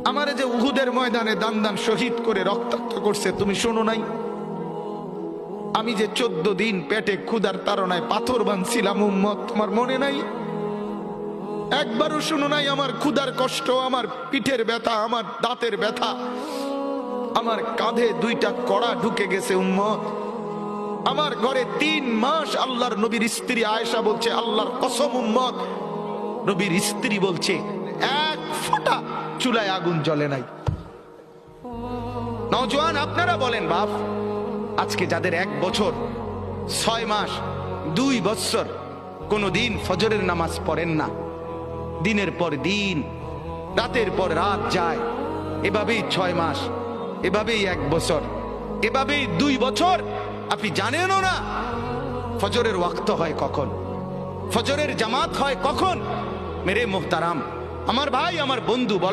আমারে যে উহুদের ময়দানে দান দান শহীদ করে রক্তাক্ত করছে, তুমি শোনো নাই? আমি যে 14 দিন পেটে ক্ষুধার তাড়নায় পাথর বাঁধছিলাম উম্মত, তোমার মনে নাই? একবারও শুনো নাই আমার ক্ষুধার কষ্ট, আমার পিঠের ব্যথা, আমার দাঁতের ব্যথা, আমার কাঁধে 2টা কড়া ঢুকে গেছে উম্মত। আমার ঘরে 3 মাস আল্লাহর নবীর স্ত্রী আয়েশা বলছে, আল্লাহর কসম উম্মত, নবীর স্ত্রী বলছে 1 ফোঁটা চুলায় আগুন জ্বলে নাই। নওজোয়ান আপনারা বলেন বাপ, আজকে যাদের 1 বছর 6 মাস 2 বছর কোনদিন ফজরের নামাজ পড়েন না, দিনের পর দিন রাতের পর রাত যায়, এভাবেই 6 মাস, এভাবেই 1 বছর, এভাবেই 2 বছর, আপনি জানেনও না ফজরের ওয়াক্ত হয় কখন, ফজরের জামাত হয় কখন। মেরে মোহতারাম, আমার ভাই, আমার বন্ধু, বলো